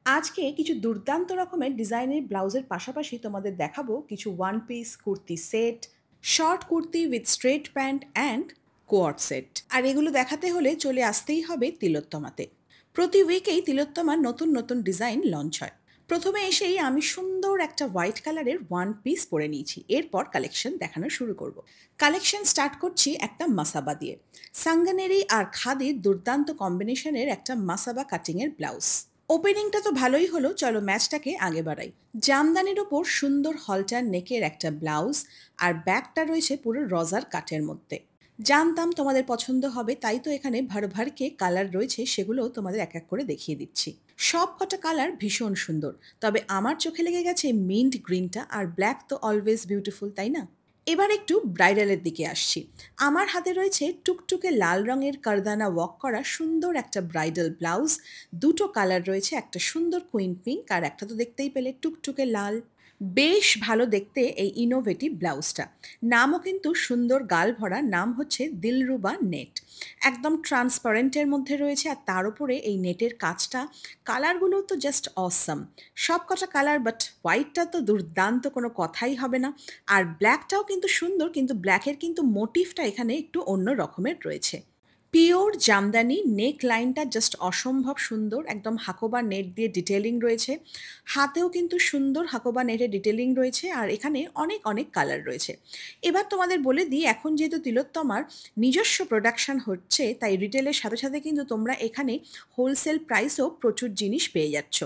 আজকে কিছু দুর্দান্ত রকমের ডিজাইনের ব্লাউজের পাশাপাশি তোমাদের দেখাবো কিছু one piece kurti set, short kurti with straight pant and coord set. আর এগুলো দেখাতে হলে চলে আসতেই হবে তিলোত্তমাতে। প্রতি উইকেই তিলোত্তমার নতুন নতুন ডিজাইন লঞ্চ হয়। প্রথমে এসেই আমি সুন্দর একটা হোয়াইট কালারের ওয়ান পিস পরে নিয়েছি, এরপর কালেকশন দেখানো শুরু করব। কালেকশন স্টার্ট করছি একটা মাসাবা দিয়ে। সাঙ্গানেরি আর খাদির দুর্দান্ত কম্বিনেশনের একটা মাসাবা কাটিংয়ের ব্লাউজ। ওপেনিংটা তো ভালোই হলো, চলো ম্যাচটাকে আগে বাড়াই। জামদানির ওপর সুন্দর হলটার নেকের একটা ব্লাউজ, আর ব্যাগটা রয়েছে পুরো রজার কাঠের মধ্যে। জানতাম তোমাদের পছন্দ হবে, তাই তো এখানে ভরভরকে কালার রয়েছে, সেগুলো তোমাদের এক এক করে দেখিয়ে দিচ্ছি। সব কটা কালার ভীষণ সুন্দর, তবে আমার চোখে লেগে গেছে মিন্ট গ্রিনটা, আর ব্ল্যাক তো অলওয়েজ বিউটিফুল, তাই না? এবার একটু ব্রাইডালের দিকে আসছি। আমার হাতে রয়েছে টুকটুকে লাল রঙের কারদানা ওয়াক করা সুন্দর একটা ব্রাইডাল ব্লাউজ। দুটো কালার রয়েছে, একটা সুন্দর কুইন পিঙ্ক আর একটা তো দেখতেই পেলে টুকটুকে লাল। বেশ ভালো দেখতে এই ইনোভেটিভ ব্লাউজটা। নামও কিন্তু সুন্দর গাল ভরা, নাম হচ্ছে দিলরুবা নেট। একদম ট্রান্সপারেন্টের মধ্যে রয়েছে, আর তার উপরে এই নেটের কাজটা। কালারগুলো তো জাস্ট অসাম। সব কটা কালার, বাট হোয়াইটটা তো দুর্দান্ত, কোনো কথাই হবে না। আর ব্ল্যাকটাও কিন্তু সুন্দর, কিন্তু ব্ল্যাকের কিন্তু মোটিভটা এখানে একটু অন্য রকমের রয়েছে। পিওর জামদানি, নেক লাইনটা জাস্ট অসম্ভব সুন্দর, একদম হাকোবা নেট দিয়ে ডিটেলিং রয়েছে। হাতেও কিন্তু সুন্দর হাকোবা নেটের ডিটেলিং রয়েছে, আর এখানে অনেক অনেক কালার রয়েছে। এবার তোমাদের বলে দিই, এখন যেহেতু তিলোত্তমার নিজস্ব প্রোডাকশন হচ্ছে, তাই রিটেলের সাথে সাথে কিন্তু তোমরা এখানে হোলসেল প্রাইসও প্রচুর জিনিস পেয়ে যাচ্ছ।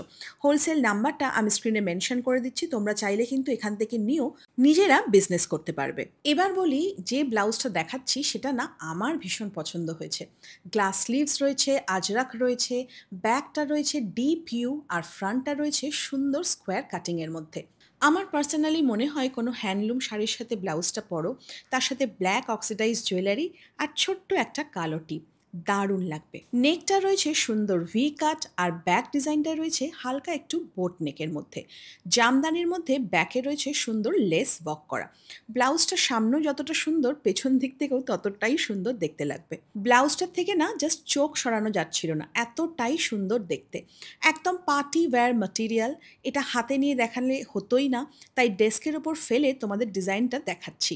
হোলসেল নাম্বারটা আমি স্ক্রিনে মেনশন করে দিচ্ছি, তোমরা চাইলে কিন্তু এখান থেকে নিয়েও নিজেরা বিজনেস করতে পারবে। এবার বলি, যে ব্লাউজটা দেখাচ্ছি সেটা না আমার ভীষণ পছন্দ হয়েছে। গ্লাস স্লিভস রয়েছে, আজরাক রয়েছে, ব্যাকটা রয়েছে ডিপ ইউ, আর ফ্রন্টটা রয়েছে সুন্দর স্কোয়ার কাটিংয়ের মধ্যে। আমার পার্সোনালি মনে হয় কোনো হ্যান্ডলুম শাড়ির সাথে ব্লাউজটা পরো, তার সাথে ব্ল্যাক অক্সিডাইজ জুয়েলারি আর ছোট্ট একটা কালো টিপ, দারুণ লাগবে। নেকটা রয়েছে সুন্দর ভি কাট, আর ব্যাক ডিজাইনটা রয়েছে হালকা একটু বোট নেকের মধ্যে। জামদানির মধ্যে ব্যাকে রয়েছে সুন্দর লেস ওয়ার্ক করা। ব্লাউজটা সামনে যতটা সুন্দর, পেছন দিক থেকেও ততটাই সুন্দর দেখতে লাগবে। ব্লাউজটার থেকে না জাস্ট চোখ সরানো যাচ্ছিল না, এতটাই সুন্দর দেখতে। একদম পার্টি ওয়্যার ম্যাটেরিয়াল, এটা হাতে নিয়ে দেখালে হতোই না, তাই ডেস্কের ওপর ফেলে তোমাদের ডিজাইনটা দেখাচ্ছি।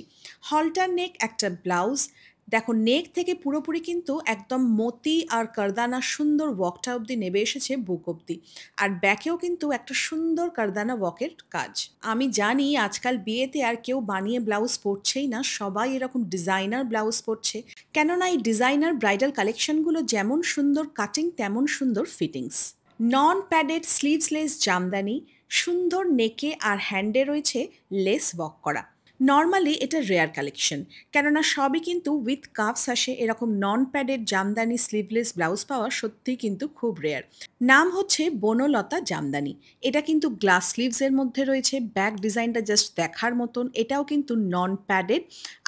হলটার নেক একটা ব্লাউজ। দেখো, নেক থেকে পুরোপুরি কিন্তু একদম মতি আর কারদানা সুন্দর ওয়াকটা অবধি নেমে এসেছে বুক অবধি। আর ব্যাকেও কিন্তু একটা সুন্দর কারদানা ওয়াকের কাজ। আমি জানি আজকাল বিয়েতে আর কেউ বানিয়ে ব্লাউজ পরছেই না, সবাই এরকম ডিজাইনার ব্লাউজ পরছে। কেননা এই ডিজাইনার ব্রাইডাল কালেকশনগুলো যেমন সুন্দর কাটিং, তেমন সুন্দর ফিটিংস। নন প্যাডেড স্লিভসলেস জামদানি, সুন্দর নেকে আর হ্যান্ডে রয়েছে লেস ওয়ার্ক করা। নর্মালি এটা রেয়ার কালেকশন, কেননা সবই কিন্তু উইথ কাভস আসে। এরকম নন প্যাডেড জামদানি স্লিভলেস ব্লাউজ পাওয়া সত্যিই কিন্তু খুব রেয়ার। নাম হচ্ছে বনলতা জামদানি। এটা কিন্তু গ্লাস স্লিভসের মধ্যে রয়েছে, ব্যাক ডিজাইনটা জাস্ট দেখার মতন। এটাও কিন্তু নন প্যাডেড,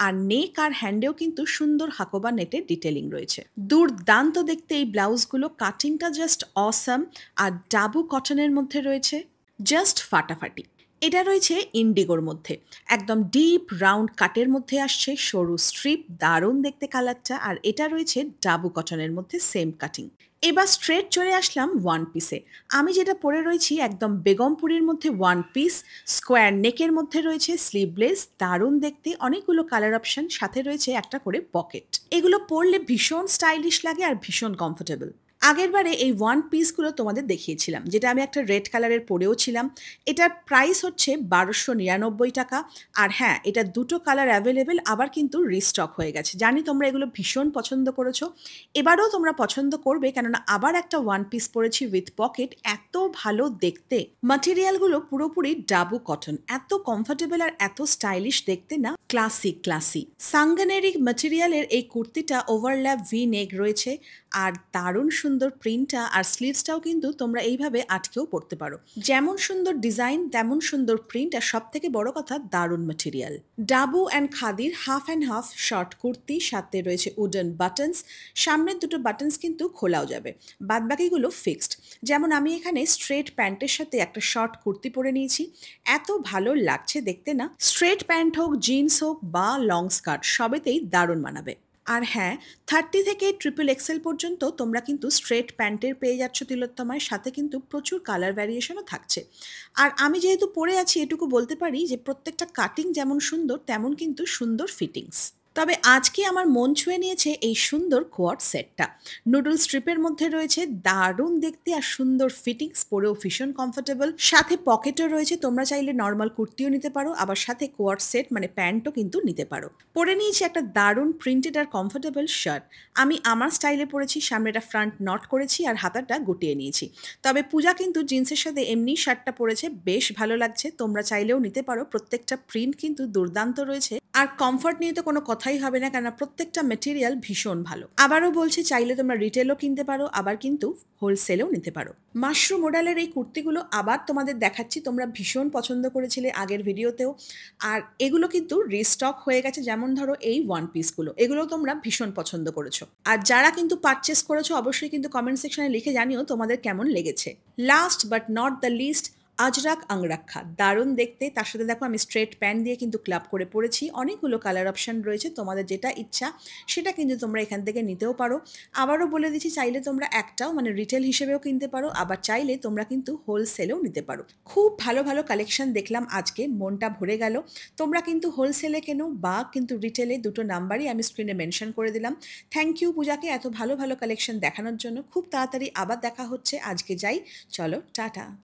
আর নেক আর হ্যান্ডেও কিন্তু সুন্দর হাকোবা নেটের ডিটেলিং রয়েছে। দুর্দান্ত দেখতে এই ব্লাউজগুলো, কাটিংটা জাস্ট অসাম। আর ডাবু কটনের মধ্যে রয়েছে, জাস্ট ফাটাফাটি। এটা রয়েছে ইন্ডিগোর মধ্যে, একদম ডিপ রাউন্ড কাটের মধ্যে আসছে সরু স্ট্রিপ, দারুণ দেখতে কালারটা। আর এটা রয়েছে ডাবু কটনের মধ্যে সেম কাটিং। এবার স্ট্রেট চলে আসলাম ওয়ান পিসে। আমি যেটা পরে রয়েছি একদম বেগমপুরীর মধ্যে ওয়ান পিস, স্কোয়ার নেকের মধ্যে রয়েছে স্লিভলেস, দারুণ দেখতে, অনেকগুলো কালার অপশন, সাথে রয়েছে একটা করে পকেট। এগুলো পরলে ভীষণ স্টাইলিশ লাগে আর ভীষণ কমফোর্টেবল। আগেরবারে এই ওয়ান পিসগুলো তোমাদের দেখিয়েছিলাম, যেটা আমি একটা রেড কালারের পরেও ছিলাম। এটার প্রাইস হচ্ছে 1299 টাকা। আর হ্যাঁ, এটা দুটো কালার অ্যাভেলেবেল, আবার কিন্তু রিস্টক হয়ে গেছে। জানি তোমরা এগুলো ভীষণ পছন্দ করেছো, এবারেও তোমরা পছন্দ করবে, কেননা আবার একটা ওয়ান পিস পরেছি উইথ পকেট, এত ভালো দেখতে। ম্যাটেরিয়ালগুলো পুরোপুরি ডাবু কটন, এত কমফোর্টেবল আর এত স্টাইলিশ দেখতে না, ক্লাসি। সাঙ্গানেরিক ম্যাটেরিয়ালের এই কুর্তিটা ওভারল্যাপ ভি নেক রয়েছে, আর দারুণ সুন্দর প্রিন্টটা, আর স্লিভসটাও কিন্তু তোমরা এইভাবে আটকেও পরতে পারো। যেমন সুন্দর ডিজাইন, তেমন সুন্দর প্রিন্ট, আর সব থেকে বড় কথা দারুণ ম্যাটেরিয়াল। ডাবু অ্যান্ড খাদির half and half short kurti, সাথে রয়েছে উডেন বাটনস। সামনের দুটো বাটনস কিন্তু খোলাও যাবে, বাদবাকিগুলো ফিক্সড। যেমন আমি এখানে স্ট্রেট প্যান্টের সাথে একটা শর্ট কুর্তি পরে নিয়েছি, এত ভালো লাগছে দেখতে না। স্ট্রেট প্যান্ট হোক, জিন্স হোক বা লং স্কার্ট, সবেতেই দারুণ মানাবে। আর হ্যাঁ, 30 থেকে ট্রিপল এক্সেল পর্যন্ত তোমরা কিন্তু স্ট্রেট প্যান্টের পেয়ে যাচ্ছ তিলোত্তমায়, সাথে কিন্তু প্রচুর কালার ভ্যারিয়েশনও থাকছে। আর আমি যেহেতু পরে আছি এটুকু বলতে পারি যে প্রত্যেকটা কাটিং যেমন সুন্দর তেমন কিন্তু সুন্দর ফিটিংস। তবে আজকে আমার মন ছুঁয়ে নিয়েছে এই সুন্দর কোয়াড সেটটা। নুডল স্ট্রিপের মধ্যে রয়েছে, দারুণ দেখতে আর সুন্দর ফিটিংস, পরেও ভীষণ কমফোর্টেবল, সাথে পকেটও রয়েছে, তোমরা চাইলে নর্মাল কুর্তিও নিতে পারো, আবার সাথে কোয়াড সেট মানে প্যান্টও কিন্তু নিতে পারো। পরে নিয়েছি একটা দারুণ প্রিন্টেড আর কমফোর্টেবল শার্ট। আমি আমার স্টাইলে পরেছি, সামনেটা ফ্রন্ট নট করেছি আর হাতাটা গুটিয়ে নিয়েছি। তবে পূজা কিন্তু জিন্সের সাথে এমনি শার্টটা পরেছে, বেশ ভালো লাগছে, তোমরা চাইলেও নিতে পারো। প্রত্যেকটা প্রিন্ট কিন্তু দুর্দান্ত রয়েছে, আর কমফর্ট নিয়ে তো কোনো কথাই হবে না, কেননা প্রত্যেকটা মেটেরিয়াল ভীষণ ভালো। আবারও বলছি, চাইলে তোমরা রিটেলও কিনতে পারো, আবার কিন্তু হোলসেলেও নিতে পারো। মাশরুম মডেলের এই কুর্তিগুলো আবার তোমাদের দেখাচ্ছি, তোমরা ভীষণ পছন্দ করেছিলে আগের ভিডিওতেও, আর এগুলো কিন্তু রিস্টক হয়ে গেছে। যেমন ধরো এই ওয়ান পিসগুলো, এগুলো তোমরা ভীষণ পছন্দ করেছো, আর যারা কিন্তু পারচেস করেছো অবশ্যই কিন্তু কমেন্ট সেকশনে লিখে জানিও তোমাদের কেমন লেগেছে। Last but not the least, Ajrakh angrakha, দারুণ দেখতে। তার সাথে দেখো আমি স্ট্রেট প্যান্ট দিয়ে কিন্তু ক্লাব করে পরেছি। অনেকগুলো কালার অপশান রয়েছে, তোমাদের যেটা ইচ্ছা সেটা কিন্তু তোমরা এখান থেকে নিতেও পারো। আবারও বলে দিচ্ছি, চাইলে তোমরা একটাও মানে রিটেল হিসেবেও কিনতে পারো, আবার চাইলে তোমরা কিন্তু হোলসেলেও নিতে পারো। খুব ভালো ভালো কালেকশন দেখলাম আজকে, মনটা ভরে গেল। তোমরা কিন্তু হোলসেলে কেনো বা কিন্তু রিটেলে, দুটো নাম্বারই আমি স্ক্রিনে মেনশন করে দিলাম। থ্যাংক ইউ পূজাকে এত ভালো ভালো কালেকশন দেখানোর জন্য। খুব তাড়াতাড়ি আবার দেখা হচ্ছে, আজকে যাই, চলো টাটা।